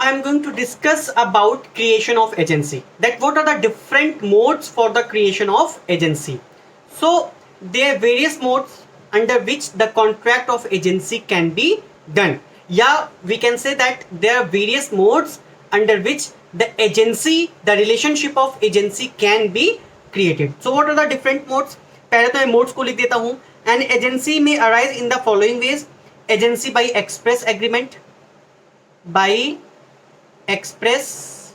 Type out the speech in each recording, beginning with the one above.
I am going to discuss about creation of agency. That what are the different modes for the creation of agency. So there are various modes under which the contract of agency can be done. Yeah, we can say that there are various modes under which the agency, the relationship of agency can be created. So what are the different modes? पहले तो मैं modes को लिख देता हूँ. An agency may arise in the following ways. Agency by express agreement, by express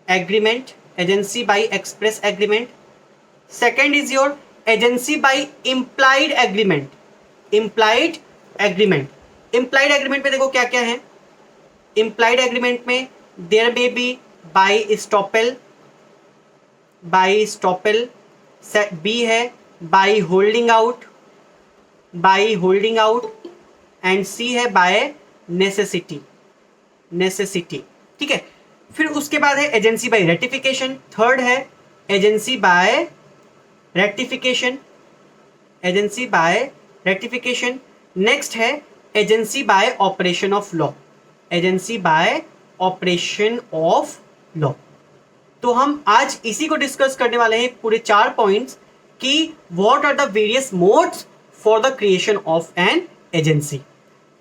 agreement, agency by express agreement. Second is your agency by implied agreement. Implied agreement. Implied agreement में देखो क्या क्या है. Implied agreement में there may be by estoppel, by estoppel. B है by holding out, by holding out, and C है by necessity, necessity. ठीक है. फिर उसके बाद है एजेंसी बाय रेटिफिकेशन. थर्ड है agency by rectification, agency by rectification. Next है agency by operation of law, agency by operation of law. तो हम आज इसी को डिस्कस करने वाले हैं, पूरे 4 पॉइंट्स कि what are the various modes for the creation of an agency.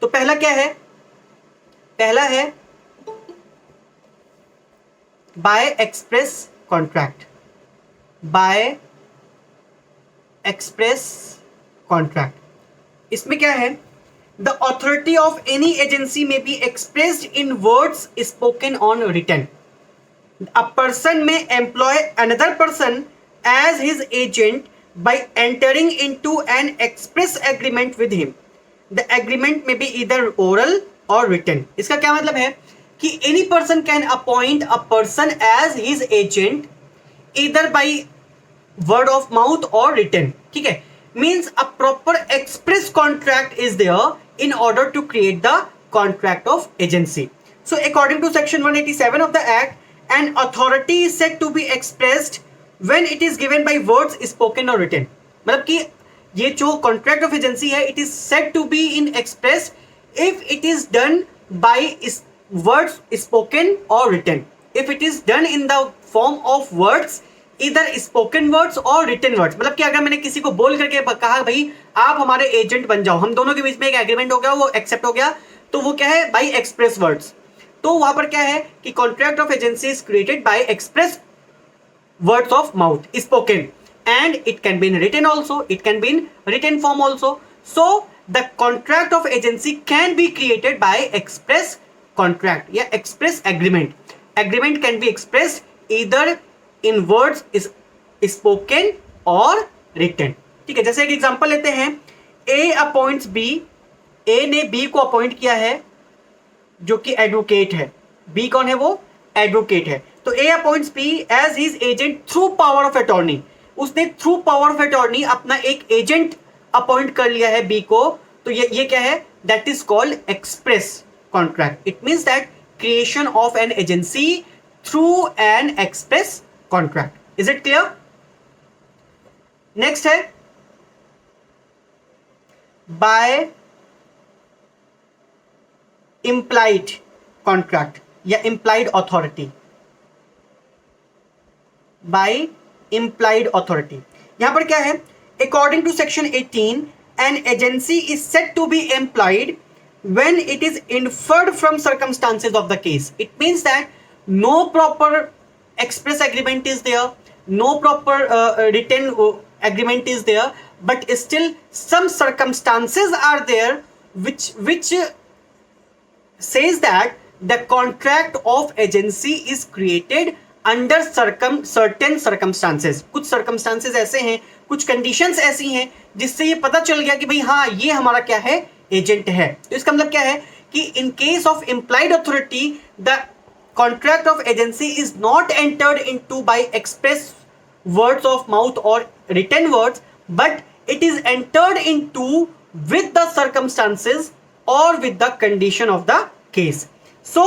तो पहला क्या है? पहला है by express contract, by express contract. इसमें क्या है? The authority of any agency may be expressed in words spoken or written. A person may employ another person as his agent by entering into an express agreement with him. The agreement may be either oral or written. इसका क्या मतलब है कि any person can appoint a person as his agent either by word of mouth or written. ठीक है. Means a proper express contract is there in order to create the contract of agency. So according to section 187 of the act, an authority is said to be expressed when it is given by words spoken or written. मतलब कि ये जो contract of agency है, it is said to be in express if it is done by words spoken or written. If it is done in the form of words, either spoken words or written words. मतलब कि अगर मैंने किसी को बोल करके कहा भाई आप हमारे एजेंट बन जाओ, हम दोनों के बीच में एक एग्रीमेंट हो गया, वो एक्सेप्ट हो गया, तो वो क्या है? By express words. तो वहां पर क्या है कि contract of agency is created by express words of mouth, spoken, and it can be in written also, it can be in written form also. So the contract of agency can be created by express contract या express agreement. Agreement can be expressed either in words spoken और written. ठीक है. जैसे एक example लेते हैं. ए appoints B, ए ने B को अपॉइंट किया है जो कि एडवोकेट है. बी कौन है? वो एडवोकेट है. तो A appoints B as his agent through power of attorney. उसने थ्रू पावर ऑफ अटॉर्नी अपना एक एजेंट अपॉइंट कर लिया है बी को. तो ये क्या है? That is called express contract. It means that creation of an agency through an express contract. Is it clear? Next है बाय implied contract या implied authority. by implied authority यहां पर क्या है? according to section 18, an agency is said to be employed when it is inferred from circumstances of the case. It means that no proper express agreement is there, no proper written agreement is there, but still some circumstances are there which says that the contract of agency is created under certain circumstances. कुछ circumstances ऐसे हैं, कुछ conditions ऐसी हैं जिससे ये पता चल गया कि भाई हाँ ये हमारा क्या है? एजेंट है. तो इसका मतलब क्या है कि in case of implied authority the contract of agency is not entered into by express words of mouth or written words, but it is entered into with the circumstances or with the condition of the case. So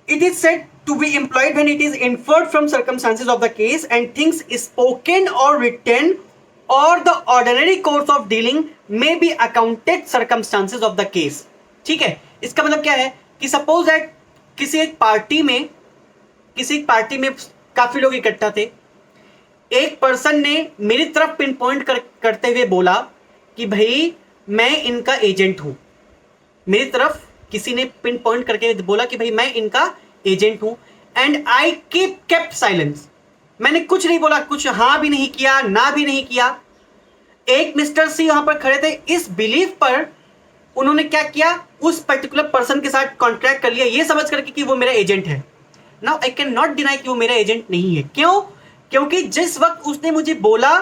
it is said to be employed when it is inferred from circumstances of the case and things spoken or written or the ordinary course of dealing may be accounted circumstances of the case. ठीक है. इसका मतलब क्या है कि suppose that किसी एक party में काफी लोग इकट्ठा थे, एक पर्सन ने मेरी तरफ पिन पॉइंट करते हुए बोला कि भाई मैं इनका एजेंट हूं। मेरी तरफ किसी ने पिन पॉइंट करके बोला कि भाई मैं इनका एजेंट हूं, एंड आई केप्ट साइलेंस। मैंने कुछ नहीं बोला, कुछ हाँ भी नहीं किया ना भी नहीं किया। एक मिस्टर सी वहां पर खड़े थे, इस बिलीफ पर उन्होंने क्या किया, उस पर्टिकुलर पर्सन के साथ कॉन्ट्रैक्ट कर लिया ये समझ करके कि वो मेरा एजेंट है। Now I can not deny कि वो मेरा एजेंट नहीं है। क्यों? क्योंकि जिस वक्त उसने मुझे बोला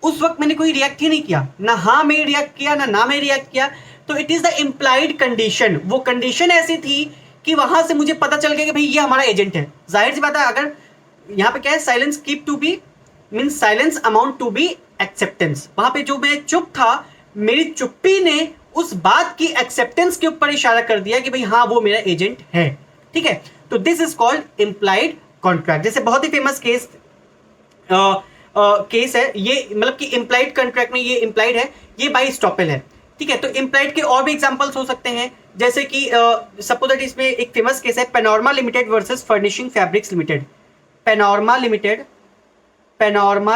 उस वक्त मैंने कोई रिएक्ट ही नहीं किया, ना हाँ में रिएक्ट किया ना में रिएक्ट किया। तो it is the implied condition. वो कंडीशन ऐसी थी कि वहां से मुझे पता चल गया कि भाई ये हमारा एजेंट है। जाहिर सी बात है, अगर यहाँ पे क्या है, silence keep to be mean silence amount to be acceptance. वहां पे जो मैं चुप था, मेरी चुप्पी ने उस बात की एक्सेप्टेंस के ऊपर इशारा कर दिया कि भाई हाँ वो मेरा एजेंट है। ठीक है, तो this is called implied contract. जैसे बहुत ही फेमस केस है ये, मतलब कि इम्प्लाइड कॉन्ट्रैक्ट में ये इम्प्लाइड है, ये बाय एस्टॉपेल है। ठीक है, तो इम्प्लाइड के और भी एग्जांपल्स हो सकते हैं, जैसे कि सपोज दैट इसमें एक फेमस केस है panorama limited versus furnishing fabrics limited. Panorama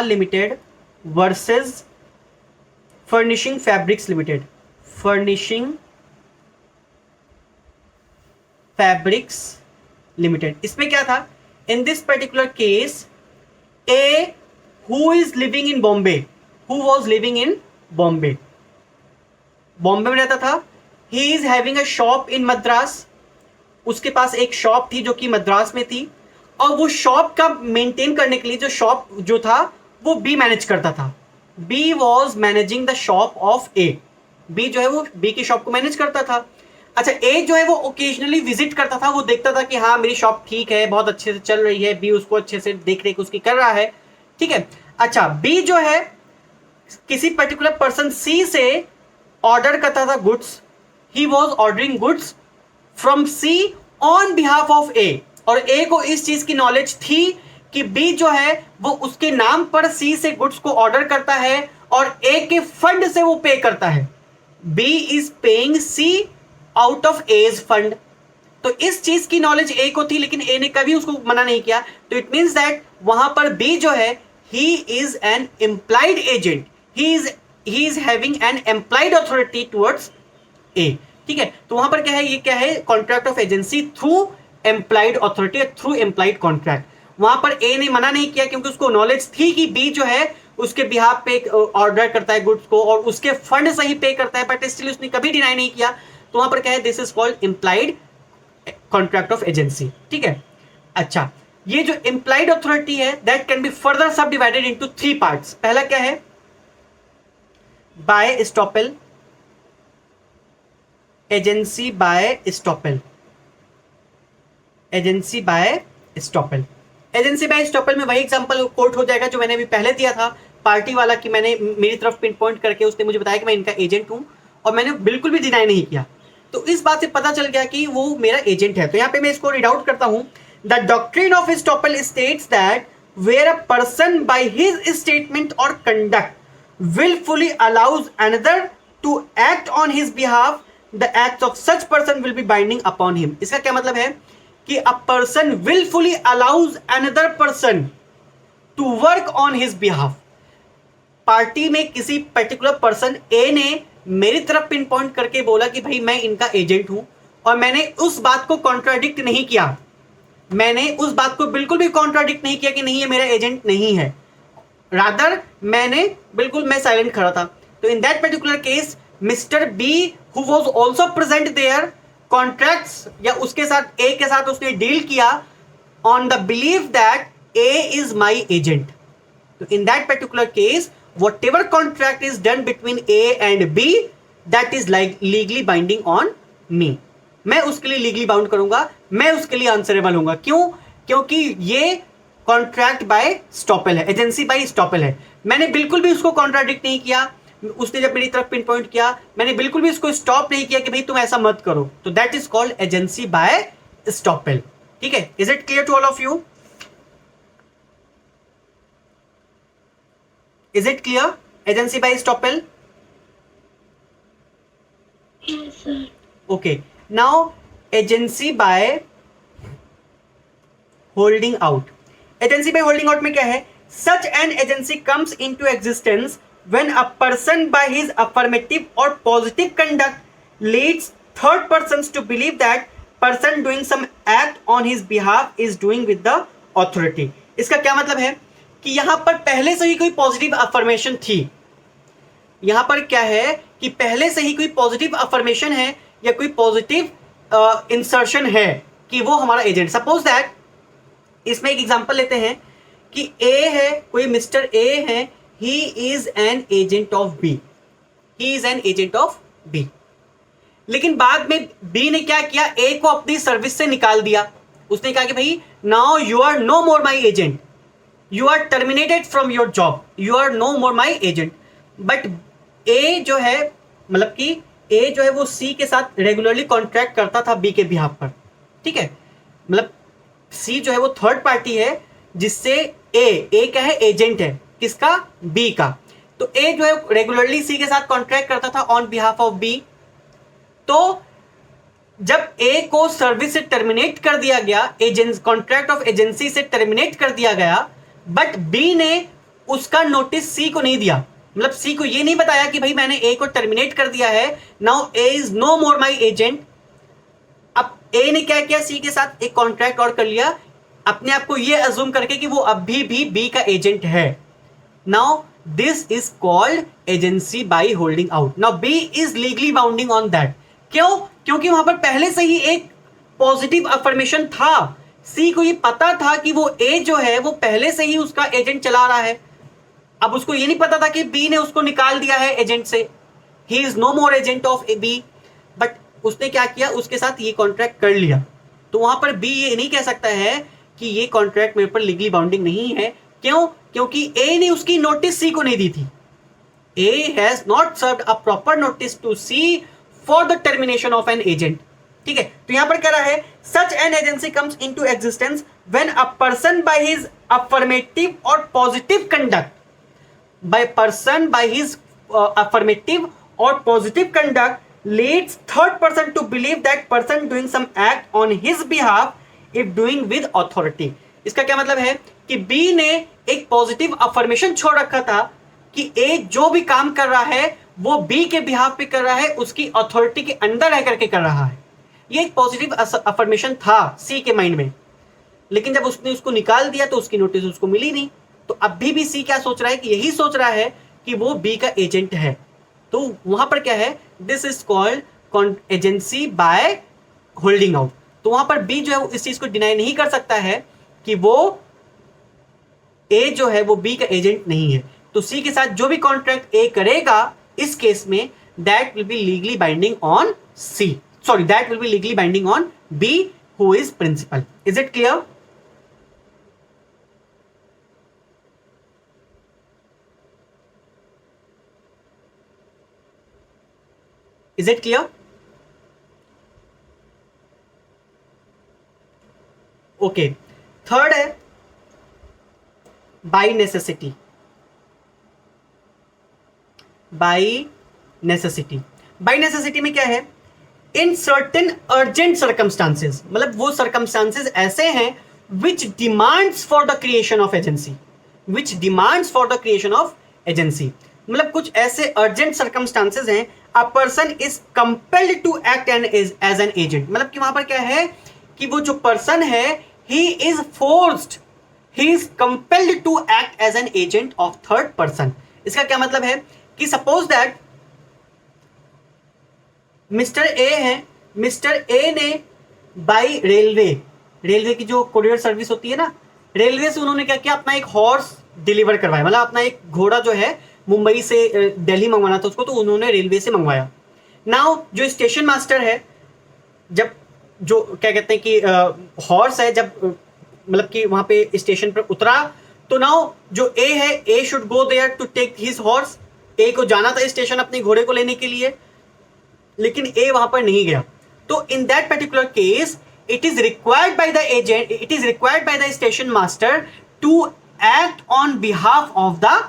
limited versus furnishing fabrics limited. Furnishing fabrics limited. इसमें क्या था, in this particular case A who is living in Bombay, who was living in Bombay में रहता था, he is having a shop in Madras. उसके पास एक shop थी जो कि मद्रास में थी, और वो शॉप का मेंटेन करने के लिए जो शॉप जो था वो बी मैनेज करता था। B was managing the shop of A. B जो है वो बी की शॉप को मैनेज करता था। अच्छा, ए जो है वो ओकेजनली विजिट करता था, वो देखता था कि हाँ मेरी शॉप ठीक है, बहुत अच्छे से चल रही है, बी उसको अच्छे से देख रेख उसकी कर रहा है। ठीक है, अच्छा बी जो है किसी पर्टिकुलर पर्सन सी से ऑर्डर करता था goods. He was ordering goods from C on behalf of A, और ए को इस चीज की नॉलेज थी कि बी जो है वो उसके नाम पर सी से गुड्स को ऑर्डर करता है और ए के फंड से वो पे करता है। B is paying C out of A's fund. तो इस चीज की नॉलेज ए को थी, लेकिन ए ने कभी उसको मना नहीं किया। तो इट मींस दैट वहां पर बी जो है he is N implied agent, he is having an implied authority towards a. ठीक है, तो वहां पर क्या है, ये क्या है, contract of agency through implied authority, through implied contract. वहां पर ए ने मना नहीं किया क्योंकि उसको नॉलेज थी कि बी जो है उसके बिहाफ पे ऑर्डर करता है गुड्स को और उसके फंड से ही पे करता है, बट स्टिल उसने कभी डिनाई नहीं किया। तो वहां पर क्या है, this is called implied contract of agency. ठीक है, अच्छा ये जो इम्प्लाइड अथॉरिटी है that can be further subdivided into 3 parts. पहला क्या है, by estoppel, agency by estoppel. Agency by estoppel में वही एग्जांपल कोट हो जाएगा जो मैंने अभी पहले दिया था, पार्टी वाला, कि मैंने मेरी तरफ पिन पॉइंट करके उसने मुझे बताया कि मैं इनका एजेंट हूं और मैंने बिल्कुल भी डिनाई नहीं किया। तो इस बात से पता चल गया कि वो मेरा एजेंट है। तो यहां पे मैं इसको रीड आउट करता हूं। The doctrine of estoppel states that where a person by his statement और conduct willfully allows another to act on his behalf, the acts of such person will be binding upon him। इसका क्या मतलब है कि a person willfully allows another person to work on his behalf। Party में किसी particular person ए ने मेरी तरफ पिन पॉइंट करके बोला कि भाई मैं इनका एजेंट हूं, और मैंने उस बात को कॉन्ट्राडिक्ट नहीं किया, मैंने उस बात को बिल्कुल भी कॉन्ट्राडिक्ट नहीं किया कि नहीं ये मेरा एजेंट नहीं है, रादर मैं साइलेंट खड़ा था। तो in that particular case mister B who was also present there contracts, या उसके साथ ए के साथ उसने डील किया on the belief that A is my agent. तो in that particular case whatever contract is done between A and B that is like legally binding on me। मैं उसके लिए लीगली बाउंड करूंगा, मैं उसके लिए आंसरेबल होऊंगा। क्यों? क्योंकि ये कॉन्ट्रैक्ट बाय स्टॉपेल है, एजेंसी बाय स्टॉपेल है। मैंने बिल्कुल भी उसको कॉन्ट्राडिक्ट नहीं किया, उसने जब मेरी तरफ पिन पॉइंट किया मैंने बिल्कुल भी उसको स्टॉप नहीं किया कि भाई तुम ऐसा मत करो। तो that is called agency by estoppel. ठीक है, is it clear to all of you? Is it clear? Agency by estoppel? Yes, sir. Okay. Now agency by holding out, agency by holding out में क्या है, such an agency comes into existence when a person by his affirmative और positive conduct leads third persons to believe that person doing some act on his behalf is doing with the authority. इसका क्या मतलब है कि यहां पर पहले से ही कोई पॉजिटिव अफर्मेशन थी, यहां पर क्या है कि पहले से ही कोई पॉजिटिव अफर्मेशन है या कोई पॉजिटिव इंसर्शन है कि वो हमारा एजेंट। सपोज दैट इसमें एक एग्जांपल लेते हैं कि ए है, कोई मिस्टर ए है, he is an agent of B, he is an agent of B. लेकिन बाद में बी ने क्या किया, ए को अपनी सर्विस से निकाल दिया। उसने कहा कि भाई now you are no more my agent, you are terminated from your job, you are no more my agent. But A जो है, मतलब कि ए जो है वो सी के साथ रेगुलरली कॉन्ट्रैक्ट करता था बी के बिहाफ पर, ठीक है। मतलब सी जो है वो थर्ड पार्टी है जिससे ए क्या है, एजेंट है किसका, बी का। तो ए जो है रेगुलरली सी के साथ कॉन्ट्रैक्ट करता था ऑन बिहाफ ऑफ बी। तो जब ए को सर्विस से टर्मिनेट कर दिया गया, कॉन्ट्रैक्ट ऑफ एजेंसी से टर्मिनेट कर दिया गया, बट बी ने उसका नोटिस सी को नहीं दिया। मतलब सी को ये नहीं बताया कि भाई मैंने ए को टर्मिनेट कर दिया है, now A is no more my agent. अब ए ने क्या किया, सी के साथ एक कॉन्ट्रैक्ट और कर लिया, अपने आप को ये अज्यूम करके कि वो अभी भी बी का एजेंट है। Now this is called agency by holding out. Now B is legally bounding on that. क्यों? क्योंकि वहां पर पहले से ही एक पॉजिटिव अफर्मेशन था, सी को ये पता था कि वो ए जो है वो पहले से ही उसका एजेंट चला रहा है। अब उसको ये नहीं पता था कि बी ने उसको निकाल दिया है एजेंट से, he is no more agent of A B, but उसने क्या किया, उसके साथ ये कॉन्ट्रैक्ट कर लिया। तो वहां पर बी ये नहीं कह सकता है कि ये कॉन्ट्रैक्ट मेरे पर लीगली बाउंडिंग नहीं है। क्यों? क्योंकि ए ने उसकी नोटिस सी को नहीं दी थी। A has not served a proper notice to C for the termination of an agent, ठीक है। तो यहां पर कह रहा है such an agency comes into existence when a person by his affirmative और positive conduct, by person by his affirmative or positive conduct leads third person to believe that person doing some act on his behalf if doing with authority। इसका क्या मतलब है कि B ने एक positive affirmation छोड़ रखा था कि A जो भी काम कर रहा है वो B के बिहाफ पे कर रहा है, उसकी अथॉरिटी के अंदर रह करके कर रहा है। ये एक पॉजिटिव अफर्मेशन था C के माइंड में, लेकिन जब उसने उसको निकाल दिया तो उसकी नोटिस उसको मिली नहीं। तो अभी भी सी क्या सोच रहा है कि यही सोच रहा है कि वो बी का एजेंट है। तो वहां पर क्या है, this is called agency by holding out. तो वहां पर बी जो है इस चीज को डिनाई नहीं कर सकता है कि वो ए जो है वो बी का एजेंट नहीं है। तो सी के साथ जो भी कॉन्ट्रैक्ट ए करेगा इस केस में, that will be legally binding on C, sorry that will be legally binding on B who is principal. Is it clear? Is it clear? Okay. Third है by necessity। by necessity, by necessity में क्या है, in certain urgent circumstances, मतलब वो circumstances ऐसे हैं which demands for the creation of agency, which demands for the creation of agency। मतलब कुछ ऐसे urgent circumstances हैं, a person is compelled to act as an agent। मतलब कि वहां पर क्या है कि वो जो पर्सन है he is forced, he is compelled to act as an agent of third person। इसका क्या मतलब है कि सपोज दैट मिस्टर ए है, मिस्टर ए ने बाई रेलवे की जो कुरियर सर्विस होती है ना, रेलवे से उन्होंने क्या किया, अपना एक हॉर्स डिलीवर करवाया, मतलब अपना एक घोड़ा जो है मुंबई से दिल्ली मंगवाना था उसको, तो उन्होंने रेलवे से मंगवाया। नाउ जो स्टेशन मास्टर है, जब जो क्या कहते हैं कि हॉर्स है, जब मतलब कि वहां पे स्टेशन पर उतरा, तो नाउ जो ए है, A should go there to take his horse. A को जाना था स्टेशन अपने घोड़े को लेने के लिए, लेकिन ए वहां पर नहीं गया। तो in that particular case it is required by the agent, it is required by the station master to act on behalf of the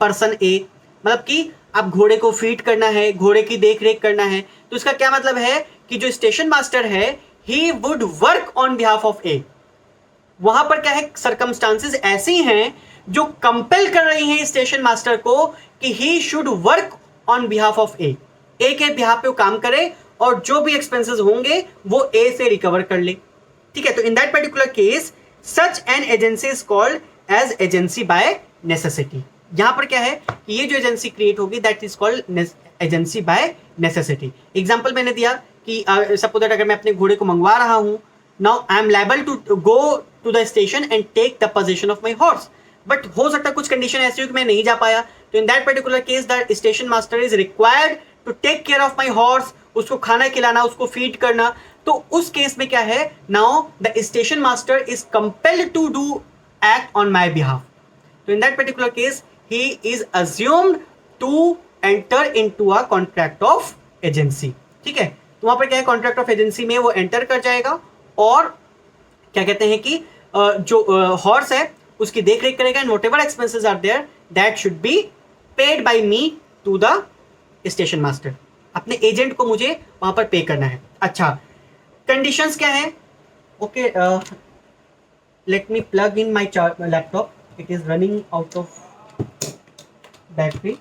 person A. मतलब कि अब घोड़े को फीड करना है, घोड़े की देख रेख करना है, तो इसका क्या मतलब है कि जो स्टेशन मास्टर है he would work on behalf of A. वहां पर क्या है, सरकमस्टांसेस ऐसी हैं जो कंपेल कर रही हैं स्टेशन मास्टर को कि he should work on behalf of A के बिहाफ पे वो काम करे और जो भी एक्सपेंसेस होंगे वो ए से रिकवर कर ले। ठीक है, तो in that particular case such an agency is called as agency by necessity. यहां पर क्या है कि ये जो एजेंसी क्रिएट होगी that is called agency by necessity. Example मैंने दिया कि सपोज दैट अगर मैं अपने घोड़े को मंगवा रहा हूं, now I am liable to go to the station and take the position of my horse, but हो सकता है कुछ कंडीशन ऐसी हो कि मैं नहीं जा पाया, तो in that particular case the station master is required to take care of my horse, उसको खाना खिलाना, उसको फीड करना। तो उस केस में क्या है, now the station master is compelled to do act on my behalf. तो in that particular case he is assumed to enter into a contract of agency. ठीक है, तो वहां पर क्या है, कॉन्ट्रैक्ट ऑफ एजेंसी में वो एंटर कर जाएगा और क्या कहते हैं कि जो हॉर्स है उसकी देख रेख करेगा and whatever expenses are there that should be paid by me to the station master. अपने एजेंट को मुझे वहां पर पे करना है। अच्छा, कंडीशंस क्या है? Okay, let me plug in my laptop, it is running out of battery.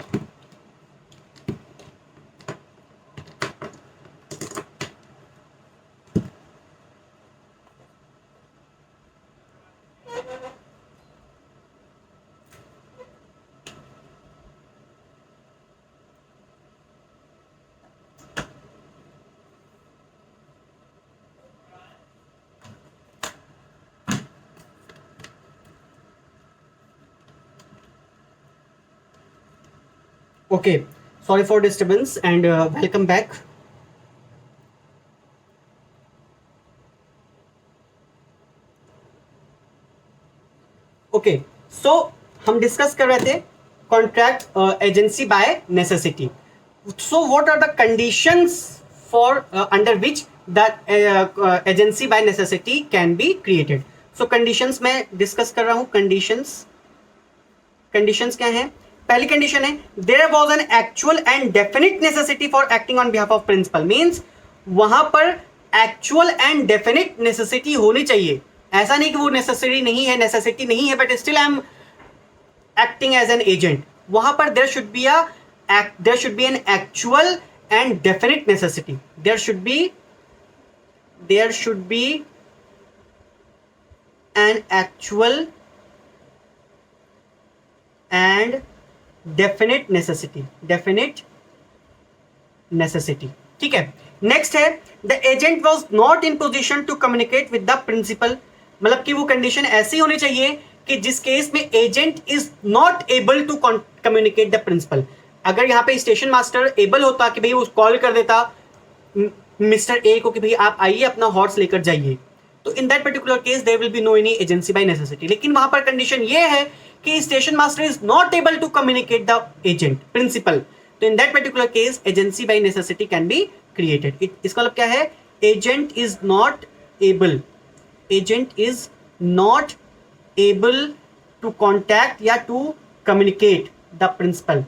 Okay, sorry for disturbance and welcome back. Okay, so हम डिस्कस कर रहे थे contract agency by necessity. So what are the conditions for under which the agency by necessity can be created? So conditions मैं discuss कर रहा हूँ। conditions क्या है? पहली कंडीशन है there was an actual and definite necessity for acting on behalf of principal. Means वहां पर एक्चुअल एंड डेफिनेट नेसेसिटी होनी चाहिए। ऐसा नहीं कि वो नेसेसिटी नहीं है but still I am acting as an agent. वहां पर there should be an actual and definite necessity. There should be an actual and definite necessity. ठीक है, नेक्स्ट है the agent was not in position to communicate with the principal. मतलब कि वो condition ऐसी होनी चाहिए कि जिस केस में agent is not able to communicate the principal. अगर यहाँ पे स्टेशन मास्टर एबल होता कि भाई वो कॉल कर देता मिस्टर ए को कि भाई आप आइए अपना हॉर्स लेकर जाइए, तो in that particular case there will be no any agency by necessity. लेकिन वहां पर कंडीशन ये है कि station master is not able to communicate the agent principal, तो in that particular case agency by necessity can be created. इसका मतलब क्या है, agent is not able to contact या to communicate the principal,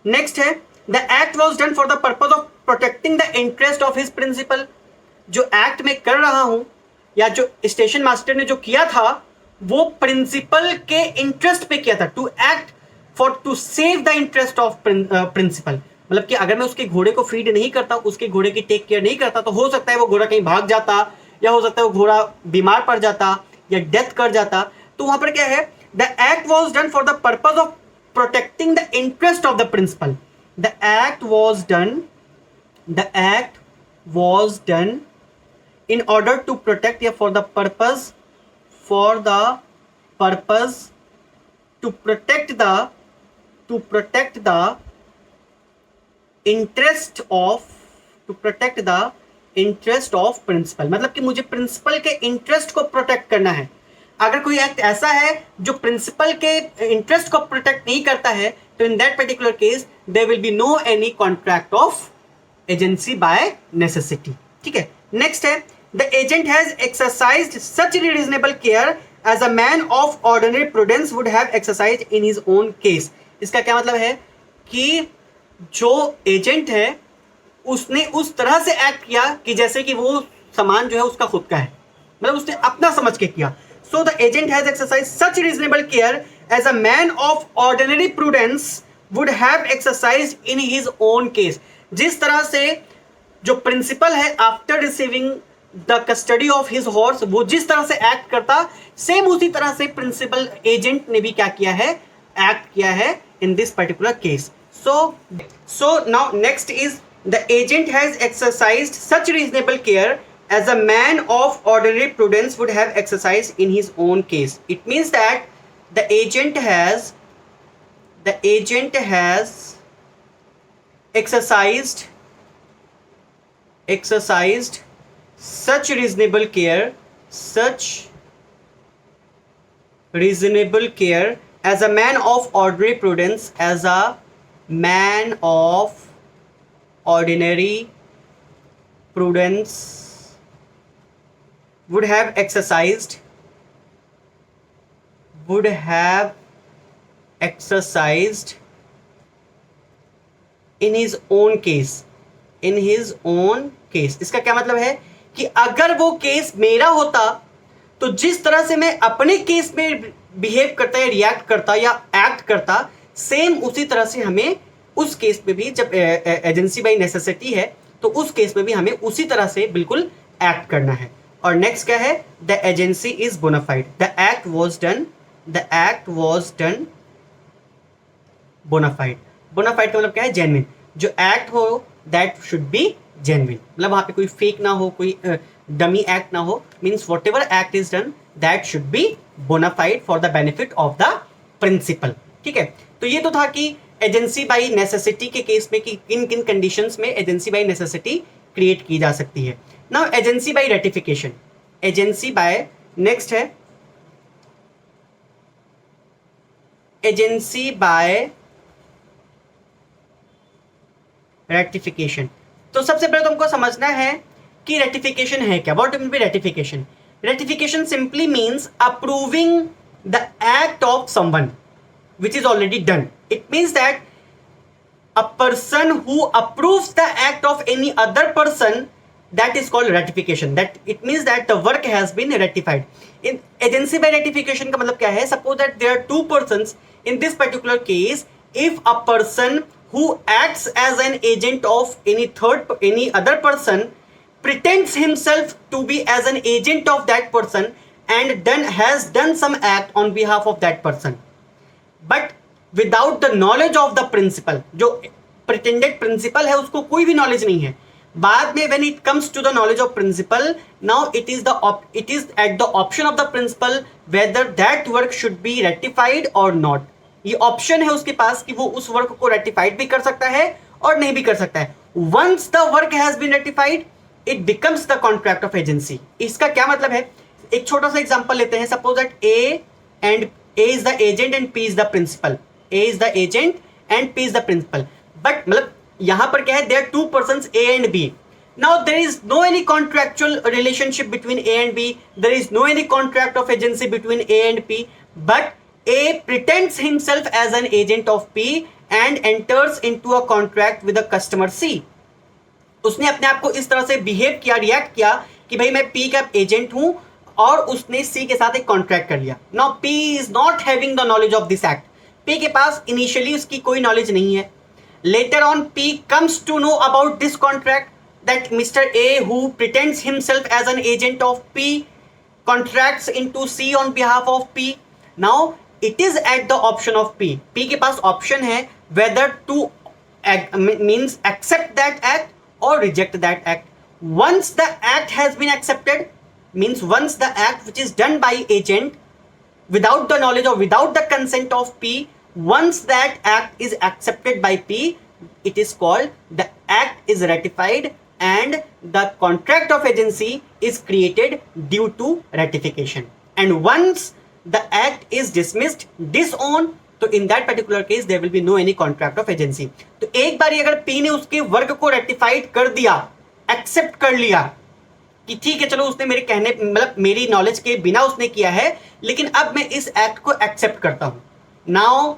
next है the act was done for the purpose of protecting the interest of his principal. जो act में कर रहा हूं या जो स्टेशन मास्टर ने जो किया था वो प्रिंसिपल के इंटरेस्ट पे किया था, to act for to save the interest of principal. मतलब कि अगर मैं उसके घोड़े को फीड नहीं करता, उसके घोड़े की टेक केयर नहीं करता, तो हो सकता है वो घोड़ा कहीं भाग जाता या हो सकता है वो घोड़ा बीमार पड़ जाता या डेथ कर जाता। तो वहां पर क्या है, the act was done for the purpose of protecting the interest of the principal. The act was done in order to protect या for the purpose to protect the interest of principal। मतलब कि मुझे principal के interest को protect करना है। अगर कोई एक्ट ऐसा है जो प्रिंसिपल के इंटरेस्ट को प्रोटेक्ट नहीं करता है, तो in that particular case there will be no any contract of agency by necessity. ठीक है, नेक्स्ट है the agent has exercised such reasonable care as a man of ordinary prudence would have exercised in his own case। इसका क्या मतलब है कि जो agent है उसने उस तरह से एक्ट किया कि जैसे कि वो सामान जो है उसका खुद का है, मतलब उसने अपना समझ के किया. So the agent has exercise such reasonable care as a man of ordinary prudence would have exercise in his own case. जिस तरह से जो प्रिंसिपल है after receiving the custody of his horse, वो जिस तरह से एक्ट करता, सेम उसी तरह से प्रिंसिपल एजेंट ने भी क्या किया है, एक्ट किया है in this particular case. So now next is the agent has exercised such reasonable care as a man of ordinary prudence would have exercised in his own case. It means that the agent has exercised such reasonable care as a man of ordinary prudence, as a man of ordinary prudence would have exercised in his own case. इसका क्या मतलब है कि अगर वो case मेरा होता तो जिस तरह से मैं अपने केस में बिहेव करता या रिएक्ट करता या एक्ट करता, सेम उसी तरह से हमें उस केस में भी, जब एजेंसी बाय नेसेसिटी है तो उस केस में भी हमें उसी तरह से बिल्कुल एक्ट करना है. और नेक्स्ट क्या है, the agency is bona fide. The act was done bona fide. Bona fide का मतलब क्या है, जेन्युइन. जो एक्ट हो दैट शुड बी जेन्युइन, मतलब वहां पे कोई फेक ना हो, कोई डमी एक्ट ना हो. Means whatever act is done that should be bona fide for the benefit of the principal. ठीक है, तो ये तो था कि एजेंसी बाय नेसेसिटी के केस में कि किन किन कंडीशंस में एजेंसी बाय नेसेसिटी क्रिएट की जा सकती है. Now agency by ratification. Next है एजेंसी बाय रेटिफिकेशन. तो सबसे पहले तुमको समझना है कि रेटिफिकेशन है क्या. What mean by ratification? Ratification simply means approving the act of someone which is already done. It means that a person who approves the act of any other person, that is called ratification. That it means that the work has been ratified. In agency by ratification का मतलब क्या है? Suppose that there are two persons. In this particular case, if a person who acts as an agent of any other person pretends himself to be as an agent of that person and has done some act on behalf of that person, but without the knowledge of the principal, जो pretended principal है उसको कोई भी knowledge नहीं है. बाद में when it comes to the knowledge of principal, now it is at the option of the principal whether that work should be ratified और नॉट. ये ऑप्शन है उसके पास कि वो उस वर्क को रेटिफाइड भी कर सकता है और नहीं भी कर सकता है. Once the work has been ratified it becomes the contract of agency. इसका क्या मतलब है, एक छोटा सा एग्जांपल लेते हैं. Suppose that A is the agent and P is the principal. A is the agent and P is the principal. But मतलब यहाँ पर क्या है, there are two persons A and B. Now there is no any contractual relationship between A and B. There is no any contract of agency between A and P. But A pretends himself as an agent of P and enters into a contract with the customer C. उसने अपने आप को इस तरह से behave किया, react किया कि भाई मैं P का एजेंट हूँ और उसने सी के साथ एक कॉन्ट्रैक्ट कर लिया. Now P is not having the knowledge of this act. P के पास इनिशियली उसकी कोई नॉलेज नहीं है. Later on P comes to know about this contract that mister A who pretends himself as an agent of P contracts into C on behalf of P. Now it is at the option of P. P के पास option है whether to means accept that act और reject that act. Once the act has been accepted, means once the act which is done by agent without the knowledge or without the consent of P, once that act is accepted by P, it is called the act is ratified and the contract of agency is created due to ratification. And once the act is dismissed, disowned, तो in that particular case there will be no any contract of agency. तो एक बार अगर P ने उसके work को ratified कर दिया, accept कर लिया कि ठीक है चलो उसने मेरे कहने मतलब मेरी नॉलेज के बिना उसने किया है, लेकिन अब मैं इस एक्ट को एक्सेप्ट करता हूं. Now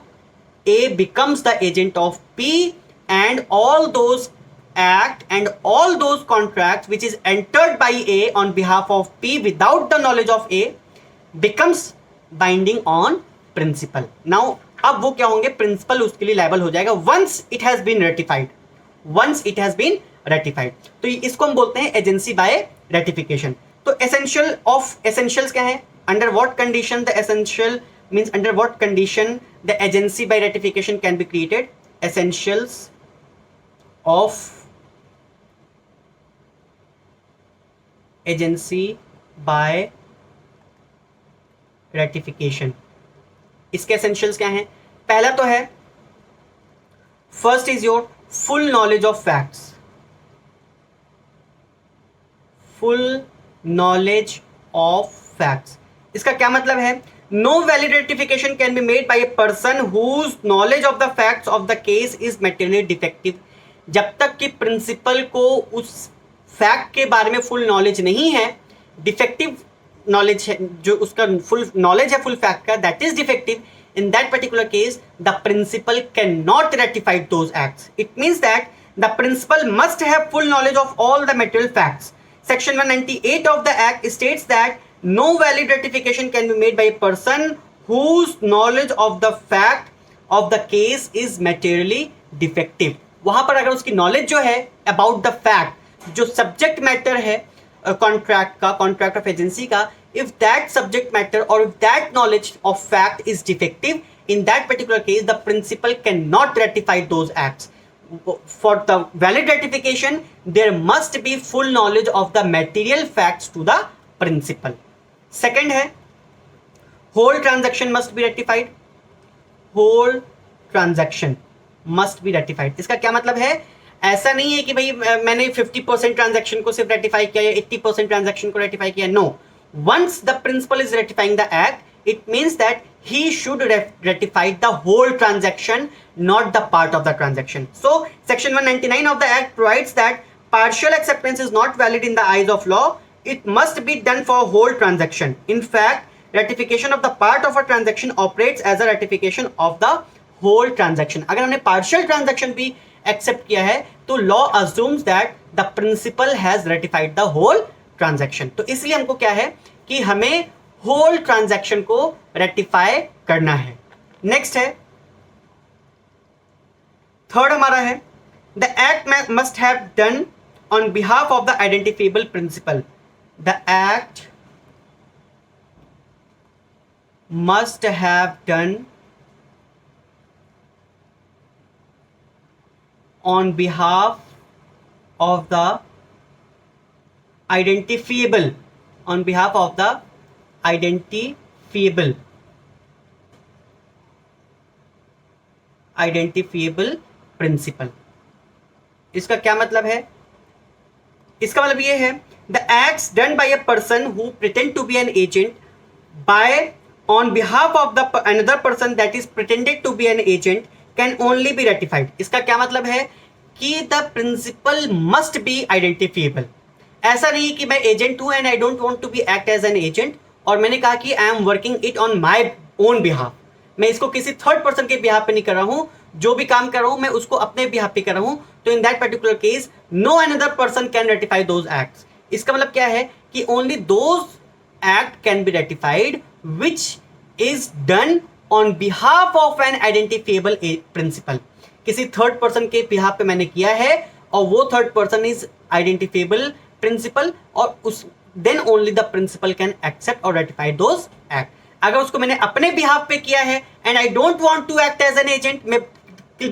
A becomes the agent of P, and all those act and all those contracts which is entered by A on behalf of P without the knowledge of A becomes binding on principal. Now अब वो क्या होंगे, principal उसके लिए liable हो जाएगा once it has been ratified, once it has been ratified. तो इसको हम बोलते हैं एजेंसी बाय रेटिफिकेशन. तो एसेंशियल ऑफ एसेंशियल्स क्या है, under what condition the essential means under what condition the agency by ratification can be created. Essentials of agency by ratification. इसके essentials क्या हैं? पहला तो है, first is your full knowledge of facts. Full knowledge of facts. इसका क्या मतलब है? No valid ratification can be made by a person whose knowledge of the facts of the case is materially defective. जब तक कि principal को उस fact के बारे में फुल नॉलेज नहीं है, डिफेक्टिव नॉलेज है, जो उसका फुल नॉलेज है फुल फैक्ट का, that is defective. In that particular case, the principal cannot ratify those acts. It means that the principal must have full knowledge of all the material facts. Section 198 of the Act states that no valid ratification can be made by a person whose knowledge of the fact of the case is materially defective. वहाँ पर अगर उसकी knowledge जो है about the fact, जो subject matter है contract का, contract of agency का, if that subject matter or if that knowledge of fact is defective, in that particular case the principal cannot ratify those acts. For the valid ratification there must be full knowledge of the material facts to the principal. Second है, whole transaction must be ratified. whole transaction must be ratified. इसका क्या मतलब है? ऐसा नहीं है कि भाई मैंने 50% ट्रांजैक्शन को सिर्फ रेटिफाई किया या 80% ट्रांजैक्शन को रेटिफाई किया. No, once the principal is ratifying the act, it means that he should ratify the whole transaction, not the part of the transaction. So section 199 of the act provides that partial acceptance is not valid in the eyes of law. It must be done for whole transaction. In fact, ratification of the part of a transaction operates as a ratification of the whole transaction. अगर हमने partial transaction भी accept किया है तो law assumes that the principal has ratified the whole transaction. तो इसलिए हमको क्या है कि हमें होल ट्रांजैक्शन को रेटिफाई करना है. नेक्स्ट है, थर्ड हमारा है, the act must have done on behalf of the identifiable principal. The act must have done on behalf of the identifiable, on behalf of the identifiable principal. इसका क्या मतलब है? इसका मतलब ये है, the acts done by a person who pretend to be an agent by on behalf of the another person that is pretended to be an agent can only be ratified. इसका क्या मतलब है कि the principal must be identifiable. ऐसा नहीं कि मैं agent हूं and I don't want to be act as an agent और मैंने कहा कि I am working it on my own behalf. मैं इसको किसी थर्ड पर्सन के बिहाफ पे नहीं कर रहा हूं, जो भी काम कर रहा हूं मैं उसको अपने बिहाफ पे कर रहा हूं. तो in that particular case no another person can ratify those acts. इसका मतलब क्या है कि only those act can be ratified which is done on behalf of an identifiable principal. किसी थर्ड पर्सन के बिहाफ पे मैंने किया है और वो third person is identifiable principal और उस then only the principal can accept और रेटिफाई दोज एक्ट. अगर उसको मैंने अपने बिहाफ पे किया है and I don't want to act as an agent, मैं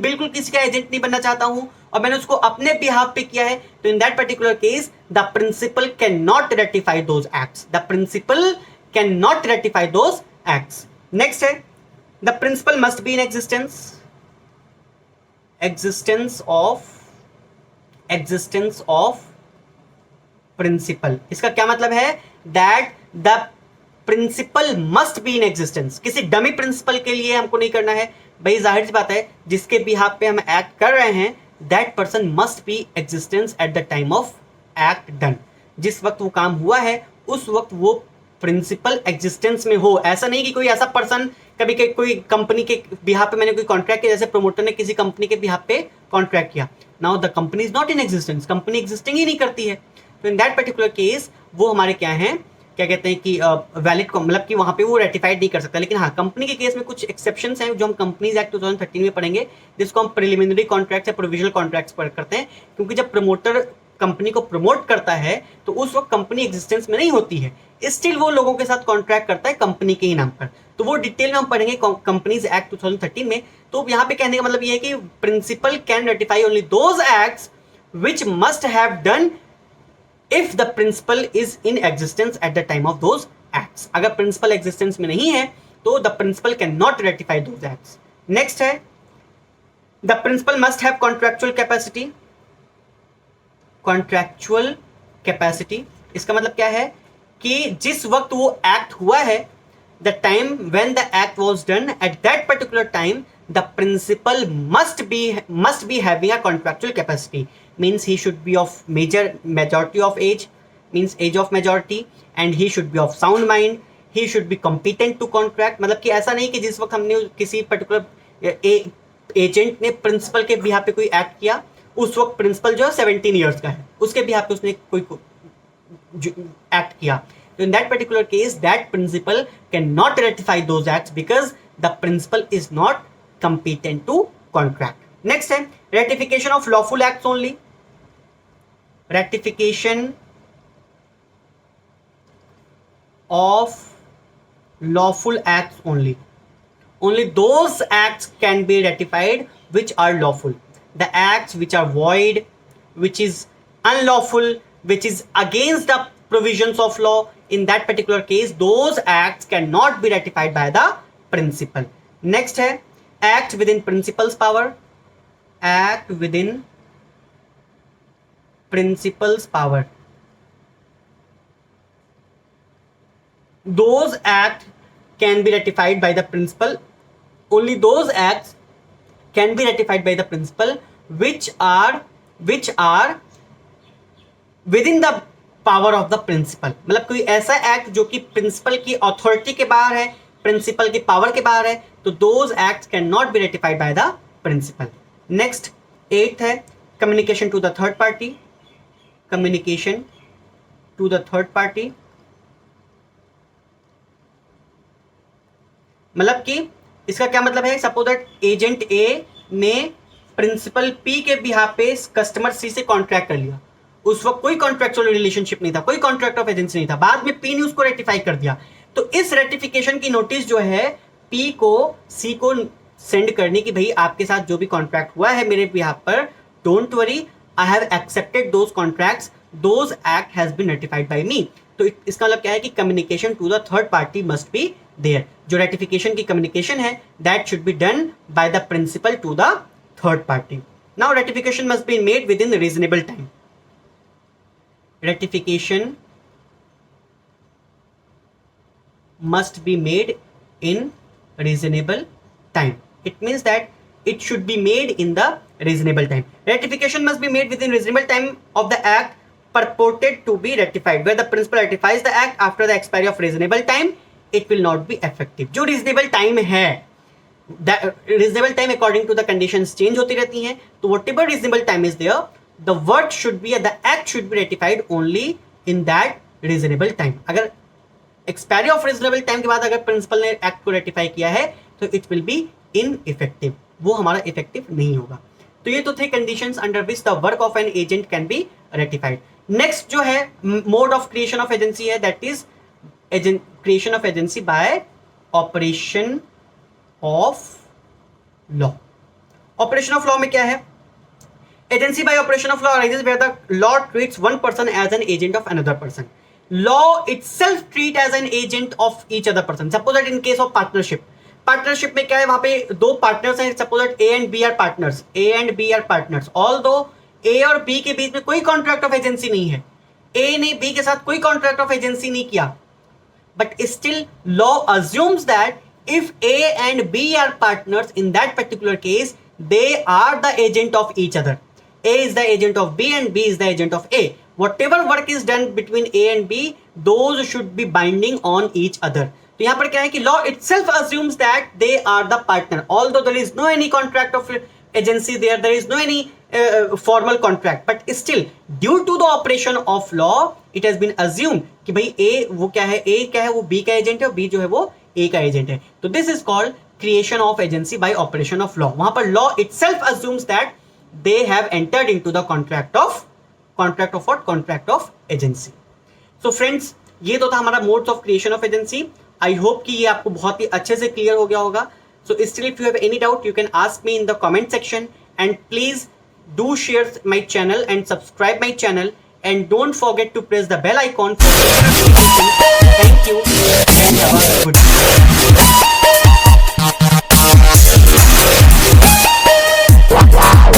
बिल्कुल किसी का एजेंट नहीं बनना चाहता हूं और मैंने उसको अपने बिहाफ पे किया है, तो in that particular case the principal can not ratify those acts. The principal can not ratify those acts. Next है, the principal must be in existence of principal. इसका क्या मतलब है? That the principal must be in existence. किसी dummy principal के लिए हमको नहीं करना है भाई, जाहिर सी बात है जिसके बिहाफ पे हम एक्ट कर रहे हैं that person must be existence at the time of act done. जिस वक्त वो काम हुआ है उस वक्त वो प्रिंसिपल एग्जिस्टेंस में हो. ऐसा नहीं कि कोई ऐसा पर्सन कभी कोई कंपनी के बिहाफ पे मैंने कोई कॉन्ट्रैक्ट किया, जैसे प्रोमोटर ने किसी कंपनी के बिहाफ पे कॉन्ट्रैक्ट किया, now the company is not in existence, company existing ही नहीं करती है, तो इन दैट पर्टिकुलर केस वो हमारे क्या हैं, क्या कहते हैं कि वैलिड, मतलब कि वहाँ पे वो रेटिफाइड नहीं कर सकता। लेकिन हाँ, कंपनी के केस में कुछ एक्सेप्शंस हैं जो हम कंपनीज एक्ट 2013 में पढ़ेंगे, जिसको हम प्रिलिमिनरी कॉन्ट्रैक्ट्स या प्रोविजनल कॉन्ट्रैक्ट्स करते हैं, क्योंकि जब प्रमोटर कंपनी को प्रमोट करता है तो उस वक्त कंपनी एग्जिस्टेंस में नहीं होती है, स्टिल वो लोगों के साथ कॉन्ट्रैक्ट करता है कंपनी के ही नाम पर, तो वो डिटेल में हम पढ़ेंगे कंपनीज एक्ट 2013 में। तो यहाँ पे कहने का मतलब ये है कि principal can ratify only those acts which must have done if the principal is in existence at the time of those acts. अगर प्रिंसिपल एग्जिस्टेंस में नहीं है तो the principal can not ratify those acts. Next है, the principal must have contractual capacity. Contractual capacity इसका मतलब क्या है कि जिस वक्त वो एक्ट हुआ है, the time when the act was done, at that particular time the principal must be having a contractual capacity, means he should be of majority of age, means age of majority, and he should be of sound mind, he should be competent to contract। मतलब कि ऐसा नहीं कि जिस वक्त हमने किसी particular agent ने प्रिंसिपल के बिहाफ पे कोई एक्ट किया, उस वक्त प्रिंसिपल जो है 17 ईयर्स का है, उसके बिहाफ पे उसने कोई एक्ट किया, तो in that particular case that principal can not ratify those acts because the principal is not competent to contract। Next है, ratification of lawful acts only. ratification of lawful acts only, only those acts can be ratified which are lawful, the acts which are void, which is unlawful, which is against the provisions of law, in that particular case those acts cannot be ratified by the principal। next है, act within principal's power। act within principal's power, those acts can be ratified by the principal, only those acts can be ratified by the principal which are within the power of the principal। मतलब कोई ऐसा act जो कि principal की authority के बाहर है, principal की पावर के बाहर है, तो those acts can not be ratified by the principal. Next 8th है, communication to the third party. Communication to the third party मतलब कि इसका क्या मतलब है, सपोज दैट एजेंट ए ने प्रिंसिपल पी के बिहाफ पे कस्टमर सी से कॉन्ट्रैक्ट कर लिया, उस वक्त कोई कॉन्ट्रैक्चुअल रिलेशनशिप नहीं था, कोई कॉन्ट्रैक्ट ऑफ एजेंसी नहीं था, बाद में पी ने उसको रेटिफाई कर दिया, तो इस रेटिफिकेशन की नोटिस जो है पी को सी को सेंड करने की, भाई आपके साथ जो भी कॉन्ट्रैक्ट हुआ है मेरे बिहाफ पर, don't worry, I have accepted those contracts, those act has been ratified by me. तो इसका मतलब क्या है कि communication to the third party must be there. जो रेटिफिकेशन की कम्युनिकेशन है that should be done by the principal to the third party. Now ratification must be made within reasonable time. Ratification must be made in reasonable time, it means that it should be made in the reasonable time। ratification must be made within reasonable time of the act purported to be ratified, where the principal ratifies the act after the expiry of reasonable time, it will not be effective। जो reasonable time है, reasonable time according to the conditions change होती रहती हैं, तो whatever reasonable time is there, the work should be, the act should be ratified only in that reasonable time। अगर expiry of reasonable time के बाद अगर principal ने act को रेटिफाई किया है तो इट विल बी इनइफेक्टिव, वो हमारा इफेक्टिव नहीं होगा। तो ये तो थे conditions under which the work of an agent can be ratified. Next जो है mode of creation of agency है, that is creation of agency by operation of law. Operation of law में क्या है, agency by operation of law arises where the law treats one person as an agent of another person. Law itself treat as an agent of each other person। Suppose that in case of partnership, partnership में क्या है, वहां पे दो partners हैं, suppose that A and B are partners, A and B are partners, although A और B के बीच में कोई कॉन्ट्रैक्ट ऑफ एजेंसी नहीं है, A ने B के साथ कोई कॉन्ट्रैक्ट ऑफ एजेंसी नहीं किया, but still law assumes that if A and B are partners, in that particular case they are the agent of each other। A is the agent of B and B is the agent of A। Whatever work is done between A and B, those should be binding on each other। तो यहां पर क्या है कि law itself assumes that they are the partner, although there is no any contract of agency, there is no any formal contract, but still due to the operation of law it has been assumed कि भाई ए वो क्या है, ए क्या है, वो B का agent है और बी जो है वो ए का एजेंट है. तो this is called creation of agency by operation of law. वहां पर law itself assumes that they have entered into the contract of what, contract of agency. So friends, ये तो था हमारा modes of creation of agency. I hope कि ये आपको बहुत ही अच्छे से क्लियर हो गया होगा. So still if you have any doubt you can ask me in the comment section, and please do share my channel and subscribe my channel, and don't forget to press the bell icon for future notifications. Thank you and have a good day.